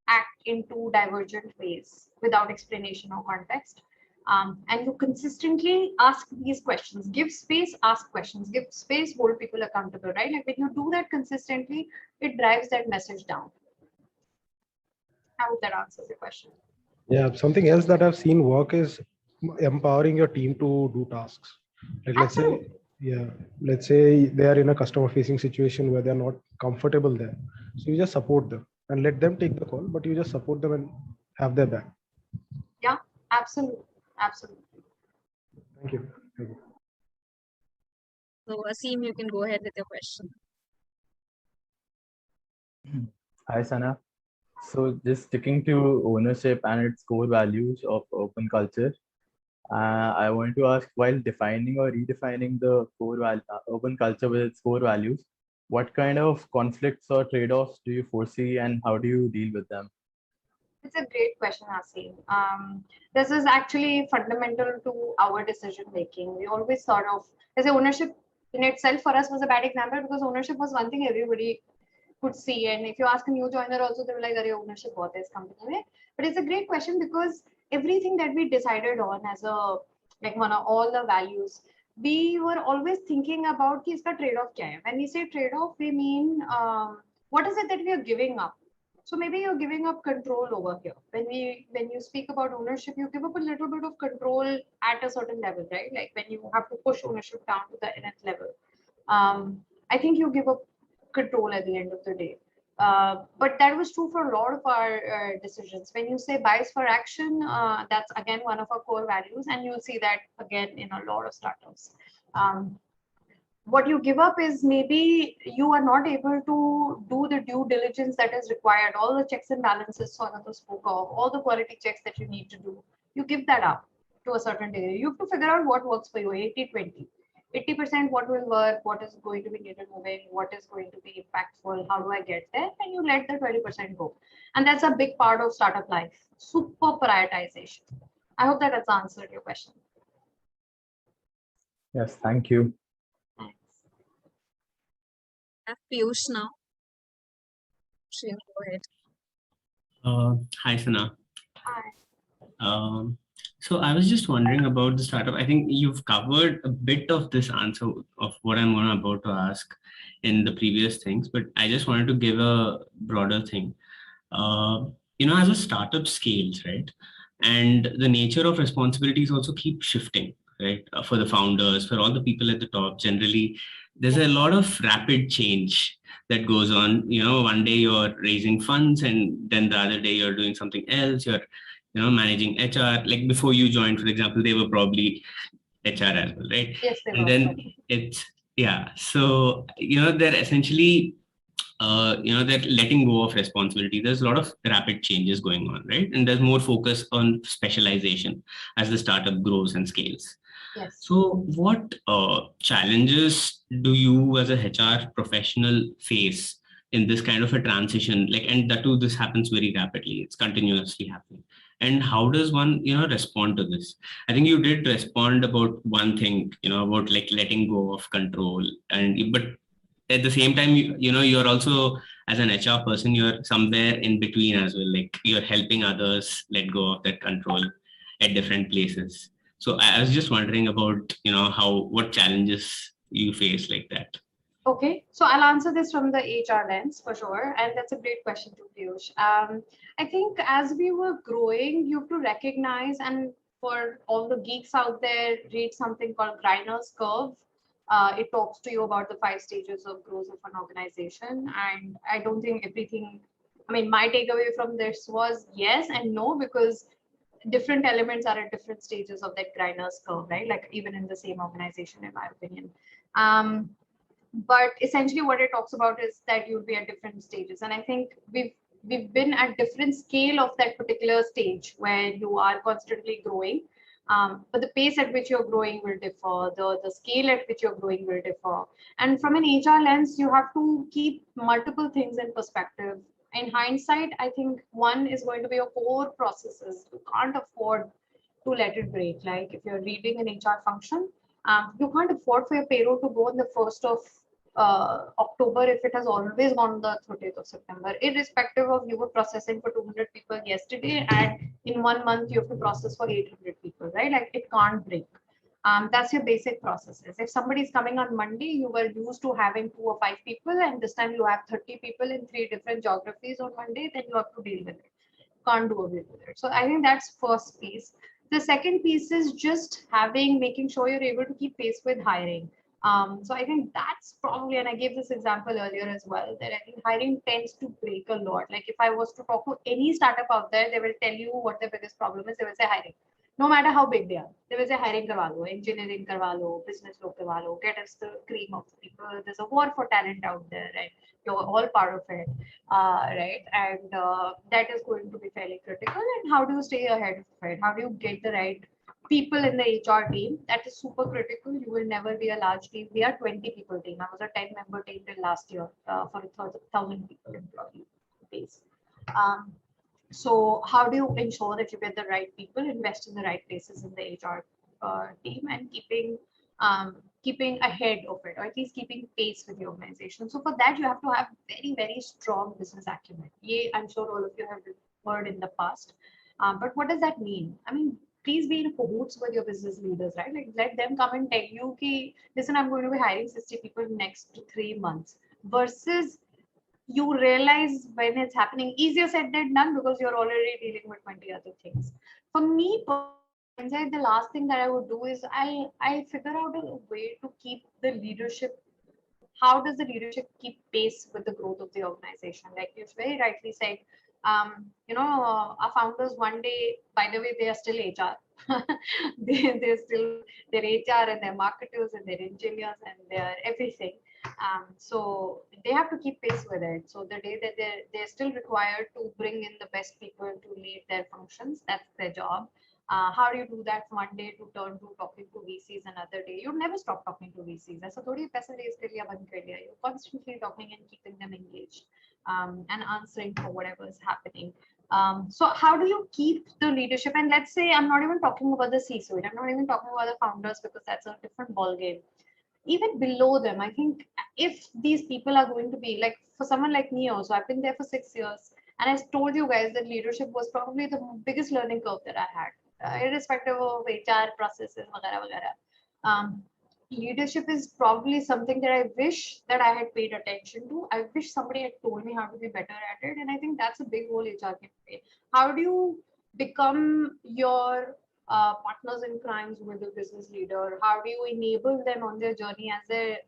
act in two divergent ways without explanation or context. And you consistently ask these questions, give space, ask questions, give space, hold people accountable, right? Like when you do that consistently, it drives that message down. I hope that answers the question. Yeah, something else that I've seen work is empowering your team to do tasks. Like let's say they are in a customer facing situation where they're not comfortable there. So you just support them and let them take the call, but you just support them and have their back. Yeah, absolutely. Absolutely. Thank you. Thank you. So Asim, you can go ahead with your question. Hi, Sana. So just sticking to ownership and its core values of open culture, I want to ask, while defining or redefining the core open culture with its core values, what kind of conflicts or trade-offs do you foresee and how do you deal with them? It's a great question, Asim. This is actually fundamental to our decision making. We always sort of, as ownership in itself for us was a bad example because ownership was one thing everybody could see. And if you ask a new joiner also, they were like, ownership what is company mein. But it's a great question because everything that we decided on as a, like one of all the values, we were always thinking about ki iska trade-off kya hai. When we say trade-off, we mean what is it that we are giving up? So maybe you're giving up control over here. When you speak about ownership, you give up a little bit of control at a certain level, right? Like when you have to push ownership down to the nth level. I think you give up control at the end of the day. But that was true for a lot of our decisions. When you say bias for action, that's again one of our core values, and you'll see that again in a lot of startups. What you give up is maybe you are not able to do the due diligence that is required, all the checks and balances Swagato spoke of, all the quality checks that you need to do. You give that up to a certain degree. You have to figure out what works for you, 80-20. 80% what will work, what is going to be needle moving, what is going to be impactful, how do I get there? And you let the 20% go. And that's a big part of startup life, super prioritization. I hope that has answered your question. Yes, thank you. I have Piyush now. Shane, go ahead. Hi, Sana. Hi. So I was just wondering about the startup. I think you've covered a bit of this answer of what I'm about to ask in the previous things, but I just wanted to give a broader thing. As a startup scales, right? And the nature of responsibilities also keep shifting, right? For the founders, for all the people at the top, generally, there's a lot of rapid change that goes on. One day you're raising funds and then the other day you're doing something else. You're managing HR. Like before you joined, for example, they were probably HR as well, right? Yes, they And were. then it's, yeah. So, they're essentially, they're letting go of responsibility. There's a lot of rapid changes going on, right? And there's more focus on specialization as the startup grows and scales. Yes. So what challenges do you as a HR professional face in this kind of a transition? Like, and that too, this happens very rapidly. It's continuously happening. And how does one, respond to this? I think you did respond about one thing, about like letting go of control. But at the same time, you're also, as an HR person, you're somewhere in between as well. Like you're helping others let go of that control at different places. So I was just wondering about, what challenges you face like that. Okay, so I'll answer this from the HR lens for sure. And that's a great question to Piyush. I think as we were growing, you have to recognize, and for all the geeks out there, read something called Griner's Curve. It talks to you about the 5 stages of growth of an organization. And I don't think everything, my takeaway from this was yes and no, because different elements are at different stages of that Griner's curve, right? Like even in the same organization, in my opinion. But essentially what it talks about is that you'll be at different stages. And I think we've been at different scale of that particular stage where you are constantly growing. But the pace at which you're growing will differ. The scale at which you're growing will differ. And from an HR lens, you have to keep multiple things in perspective. In hindsight, I think one is going to be your core processes. You can't afford to let it break. Like if you're reading an HR function, you can't afford for your payroll to go on the 1st of October if it has always gone on the 30th of September, irrespective of you were processing for 200 people yesterday and in 1 month you have to process for 800 people, right? Like it can't break. That's your basic processes. If somebody is coming on Monday, you were used to having 2 or 5 people, and this time you have 30 people in 3 different geographies on Monday, then you have to deal with it. Can't do away with it. So I think that's first piece. The second piece is just making sure you're able to keep pace with hiring. So I think that's probably, and I gave this example earlier as well, that I think hiring tends to break a lot. Like if I was to talk to any startup out there, they will tell you what their biggest problem is. They will say hiring. No matter how big they are, they will say hiring karwa lo, engineering karwa lo, business lo karwa lo, get us the cream of the people. There's a war for talent out there, right? You're all part of it, right? And that is going to be fairly critical. And how do you stay ahead of it? How do you get the right people in the HR team? That is super critical. You will never be a large team. We are 20 people team. I was a 10-member team till last year for a 1,000 people employee base. So how do you ensure that you get the right people, invest in the right places in the HR team, and keeping ahead of it, or at least keeping pace with the organization? So for that, you have to have very, very strong business acumen. Yeah, I'm sure all of you have heard in the past. But what does that mean? Please be in cahoots with your business leaders, right? Like let them come and tell you, okay, listen, I'm going to be hiring 60 people next 3 months, versus you realize when it's happening. Easier said than done, because you're already dealing with 20 other things. For me, the last thing that I would do is I figure out a way to keep the leadership. How does the leadership keep pace with the growth of the organization? Like you very rightly said, our founders one day, by the way, they are still HR. they're still their HR and their marketers and their engineers and their everything. So they have to keep pace with it. So the day that they're still required to bring in the best people to lead their functions, that's their job. How do you do that one day to turn to talking to VCs another day? You never stop talking to VCs. That's a thodi paisa raise kar liya, band kar liya. You're constantly talking and keeping them engaged and answering for whatever is happening. So how do you keep the leadership? And let's say I'm not even talking about the C-suite. I'm not even talking about the founders, because that's a different ball game. Even below them, I think if these people are going to be like, for someone like me also, I've been there for 6 years, and I told you guys that leadership was probably the biggest learning curve that I had, irrespective of HR processes, leadership is probably something that I wish that I had paid attention to. I wish somebody had told me how to be better at it. And I think that's a big role HR can play. How do you become your partners in crimes with a business leader? How do you enable them on their journey as they're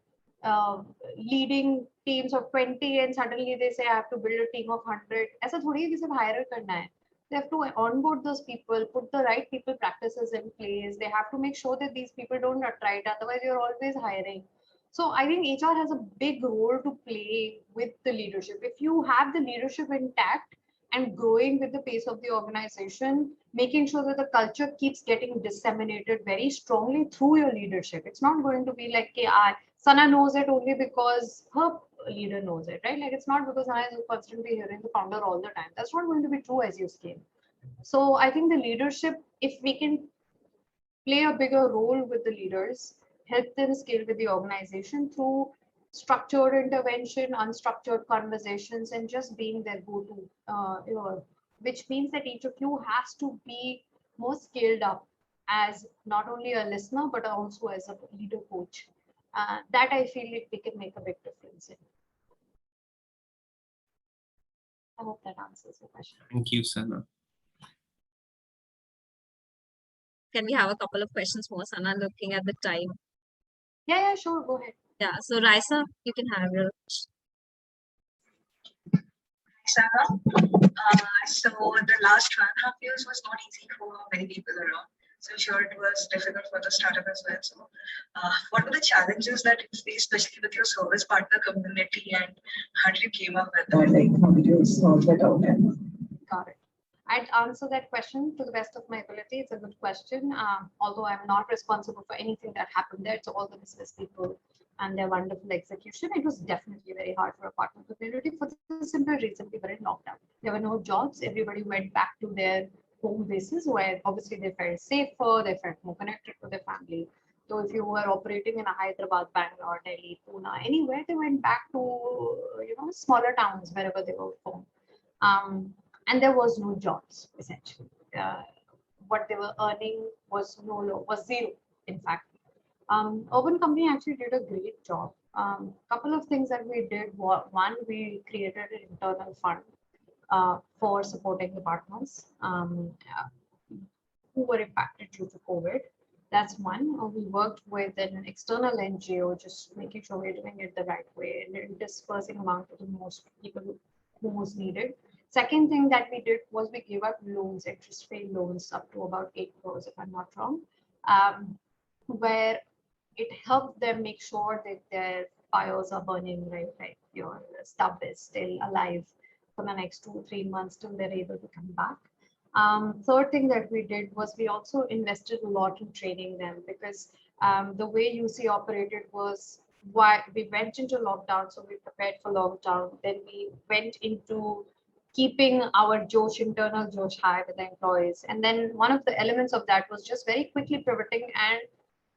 leading teams of 20 and suddenly they say I have to build a team of 100? ऐसा थोड़ी है कि सिर्फ hire करना है. They have to onboard those people, put the right people practices in place. They have to make sure that these people don't get right. Otherwise, you're always hiring. So I think HR has a big role to play with the leadership. If you have the leadership intact and growing with the pace of the organization, making sure that the culture keeps getting disseminated very strongly through your leadership. It's not going to be like, Sana knows it only because her leader knows it, right? Like it's not because Sana is constantly hearing the founder all the time. That's not going to be true as you scale. So I think the leadership, if we can play a bigger role with the leaders, help them scale with the organization through structured intervention, unstructured conversations, and just being their go-to, which means that each of you has to be more scaled up as not only a listener, but also as a leader coach. That I feel like we can make a big difference in. I hope that answers your question. Thank you, Sana. Can we have a couple of questions more, Sana, looking at the time? Yeah, sure. Go ahead. Yeah, so Raisa, you can have your. Sarah. So the last 1.5 years was not easy for many people around. So I'm sure it was difficult for the startup as well. So what were the challenges that you faced, especially with your service partner community, and how did you came up with that? Like, how did you solve that out? Got it. I'd answer that question to the best of my ability. It's a good question. Although I'm not responsible for anything that happened there, it's all the business people and their wonderful execution. It was definitely very hard for a partner community for the simple reason we were in lockdown. There were no jobs. Everybody went back to their home bases where obviously they felt safer, they felt more connected to their family. So if you were operating in a Hyderabad, Bangalore, Delhi, Pune, anywhere, they went back to smaller towns wherever they were from. And there was no jobs essentially. What they were earning was zero. In fact, Urban Company actually did a great job. Couple of things that we did. One, we created an internal fund for supporting the partners who were impacted due to COVID. That's one. We worked with an external NGO, just making sure we're doing it the right way and dispersing amount to the most people who most needed. Second thing that we did was we gave out loans, interest-free loans up to about 8 crores, if I'm not wrong, where it helped them make sure that their fires are burning, right? Like your stuff is still alive for the next 2-3 months till they're able to come back. Third thing that we did was we also invested a lot in training them, because the way UC operated was why we went into lockdown. So we prepared for lockdown. Then we went into keeping our internal Josh high with the employees. And then one of the elements of that was just very quickly pivoting and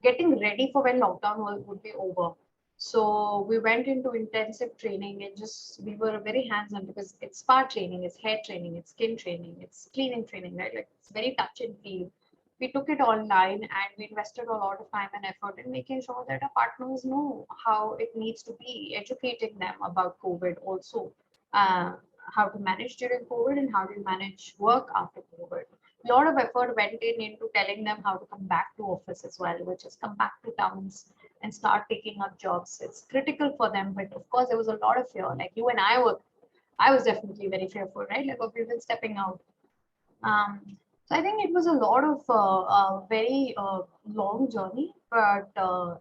getting ready for when lockdown would be over. So we went into intensive training and we were very hands-on, because it's spa training, it's hair training, it's skin training, it's cleaning training, right? Like it's very touch and feel. We took it online and we invested a lot of time and effort in making sure that our partners know how it needs to be, educating them about COVID also, how to manage during COVID and how to manage work after COVID. A lot of effort went into telling them how to come back to office as well, which is come back to towns and start taking up jobs. It's critical for them, but of course there was a lot of fear. Like you and I was definitely very fearful, right? Like of people stepping out. So I think it was a lot of very long journey, but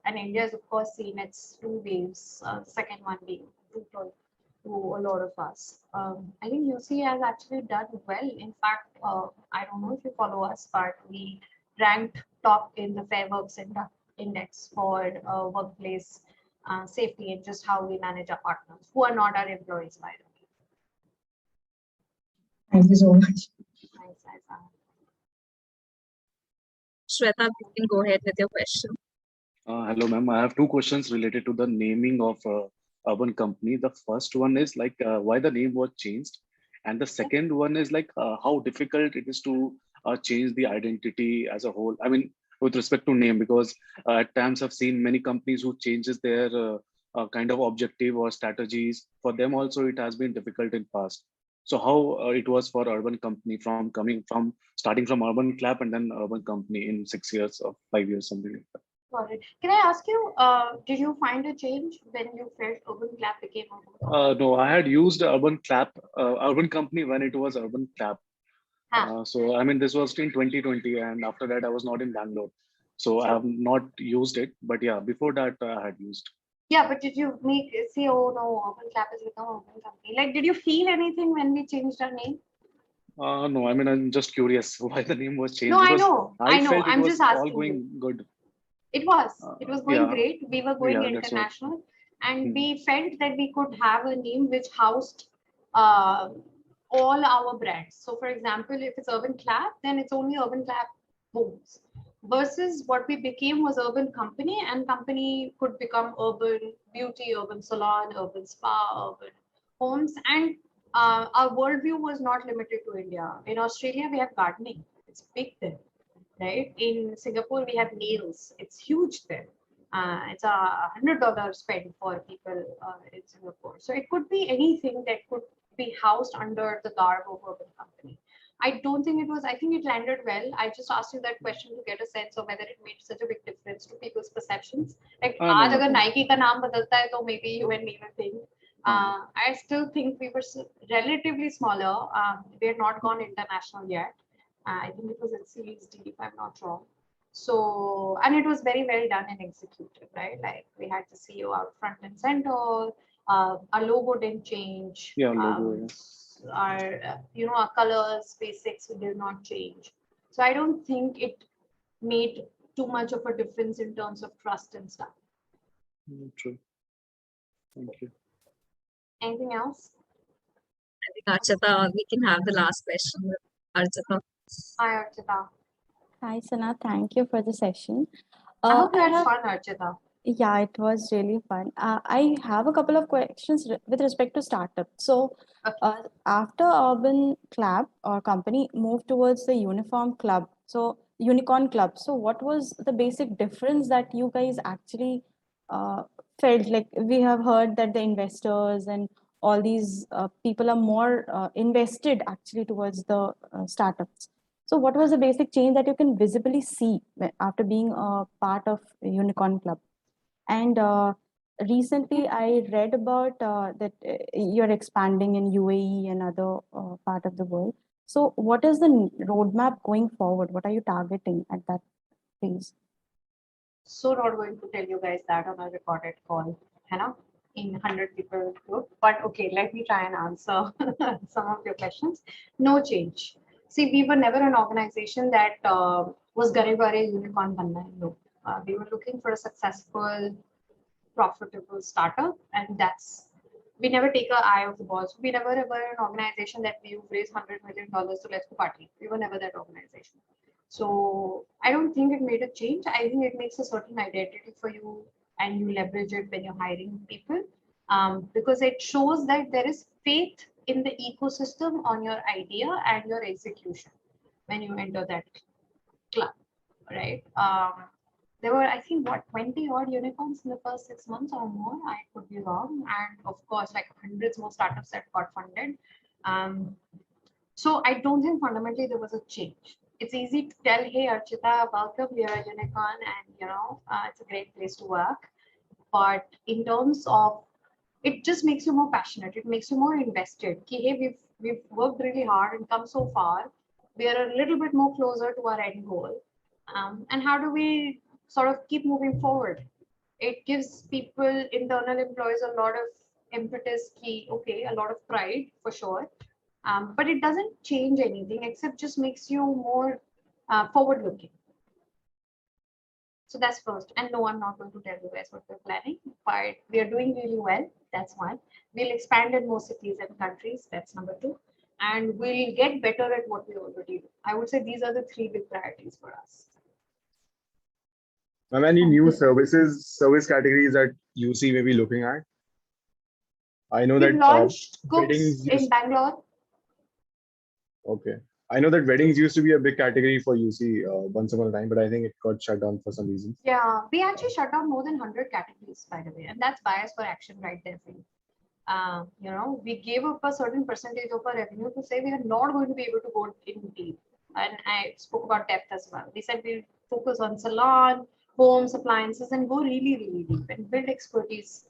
and India has of course seen its 2 waves. The second one being brutal to a lot of us. I think UC has actually done well. In fact, I don't know if you follow us, but we ranked top in the Fair Works Index for workplace safety and just how we manage our partners who are not our employees, by the way. Thank you so much. Thanks, Isaiah. Shweta, you can go ahead with your question. Hello, ma'am. I have 2 questions related to the naming of Urban Company. The first one is like why the name was changed, and the second one is like how difficult it is to change the identity as a whole. I mean, with respect to name, because at times I've seen many companies who changes their kind of objective or strategies. For them also, it has been difficult in past. So how it was for Urban Company from starting from Urban Clap and then Urban Company in 6 years or 5 years, something like that. Got it. Can I ask you, did you find a change when you felt Urban Clap became Urban? No, I had used Urban Clap, Urban Company when it was Urban Clap. So I mean, this was in 2020, and after that, I was not in Bangalore, so I have not used it. But yeah, before that, I had used. Yeah, but did you say, oh no, Open Clap has become Open Company? Like, did you feel anything when we changed our name? No, I mean, I'm just curious why the name was changed, No, I because know. I felt it I'm was just all asking going you. good. It was going Yeah, great. We were going yeah, that's what. international, and Hmm. we felt that we could have a name which housed uh, all our brands. So, for example, if it's Urban Clap, then it's only Urban Clap homes. Versus what we became was Urban Company, and company could become Urban Beauty, Urban Salon, Urban Spa, Urban Homes, and our worldview was not limited to India. In Australia, we have gardening. It's big there, right? In Singapore, we have nails. It's huge there. It's $100 spend for people in Singapore. So it could be anything that could be housed under the garb of Urban Company. I don't think it was, I think it landed well. I just asked you that question to get a sense of whether it made such a big difference to people's perceptions. Like, No, aaj agar nothing. Nike ka naam badalta hai, to maybe you and me will think. I still think we were relatively smaller. We had not gone international yet. I think it was at Series D, if I'm not wrong. So, and it was very well done and executed, right? Like, we had the CEO out front and center. Our logo didn't change. Yeah, logo. Yeah. Our colors, basics did not change. So I don't think it made too much of a difference in terms of trust and stuff. True. Thank you. Anything else? I think Archita, we can have the last question with Archita. Hi, Archita. Hi, Sana. Thank you for the session. I hope you I had have, fun, Archita. yeah, it was really fun. I have a couple of questions with respect to startups. So, after Urban Club or company moved towards the uniform club, so unicorn club. So, what was the basic difference that you guys actually felt? Like, we have heard that the investors and all these people are more invested actually towards the startups. So what was the basic change that you can visibly see after being a part of Unicorn Club? And recently I read about that you're expanding in UAE and other part of the world. So what is the roadmap going forward? What are you targeting at that phase? So not going to tell you guys that on a recorded call, in 100 people group. But okay, let me try and answer some of your questions. No change. See, we were never an organization that was Garibare unicorn banna hai. No. We were looking for a successful, profitable startup, and we never take our eye off the ball. So we never ever an organization that we've raised $100 million, so let's go party. We were never that organization. So I don't think it made a change. I think it makes a certain identity for you, and you leverage it when you're hiring people, because it shows that there is faith in the ecosystem on your idea and your execution when you enter that club, right? There were, I think, 20 odd unicorns in the first 6 months or more. I could be wrong. And of course, like hundreds more startups that got funded. So I don't think fundamentally there was a change. It's easy to tell, hey, Archita, welcome, you're a unicorn, and it's a great place to work. But in terms of, it just makes you more passionate. It makes you more invested. Hey, we've worked really hard and come so far. We are a little bit more closer to our end goal. And how do we sort of keep moving forward? It gives people, internal employees, a lot of impetus, a lot of pride for sure. But it doesn't change anything except just makes you more forward looking. So that's first. And no, I'm not going to tell you guys what we're planning, but we are doing really well. That's one. We'll expand in more cities and countries. That's number two. And we'll get better at what we already do. I would say these are the three big priorities for us. Any new service categories that UC may be looking at? I know We've that launched cooks weddings in Bangalore. Okay. I know that weddings used to be a big category for UC once upon a time, but I think it got shut down for some reason. Yeah, we actually shut down more than 100 categories, by the way, and that's bias for action right there for you. We gave up a certain percentage of our revenue to say we are not going to be able to go in deep. And I spoke about depth as well. We said we'll focus on salon, homes, appliances, and go really, really deep and build expertise.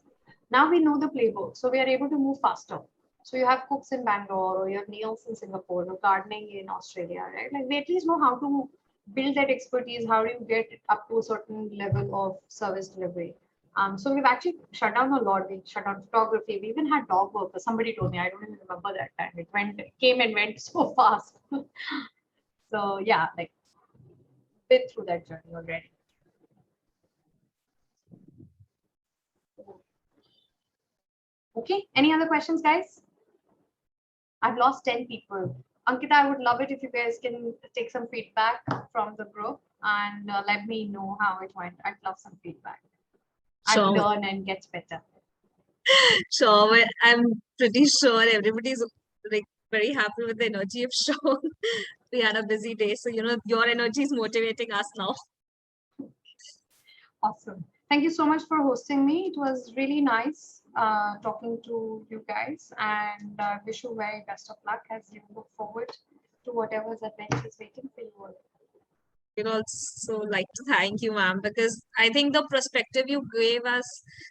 Now we know the playbook, so we are able to move faster. So you have cooks in Bangalore, or you have nails in Singapore, or gardening in Australia, right? Like they at least know how to build that expertise. How do you get up to a certain level of service delivery? So we've actually shut down a lot. We shut down photography. We even had dog workers. Somebody told me, I don't even remember that time. It came and went so fast. So yeah, like been through that journey already. Okay, any other questions, guys? I've lost 10 people. Ankita, I would love it if you guys can take some feedback from the group and let me know how it went. I'd love some feedback. Sure. I'll learn and get better. Sure, but I'm pretty sure everybody's like very happy with the energy you've shown. We had a busy day, so your energy is motivating us now. Awesome. Thank you so much for hosting me. It was really nice talking to you guys, and wish you very best of luck as you look forward to whatever's adventure is waiting for you all. We'd also like to thank you, ma'am, because I think the perspective you gave us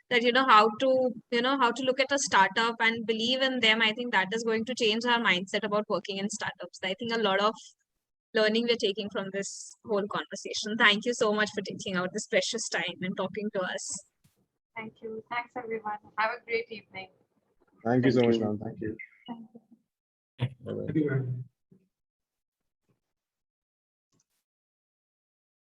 that how to look at a startup and believe in them, I think that is going to change our mindset about working in startups. I think a lot of learning we're taking from this whole conversation. Thank you so much for taking out this precious time and talking to us. Thank you. Thanks, everyone. Have a great evening. Thank you so much, you. ma'am. Thank you. Thank you. Thank you very much.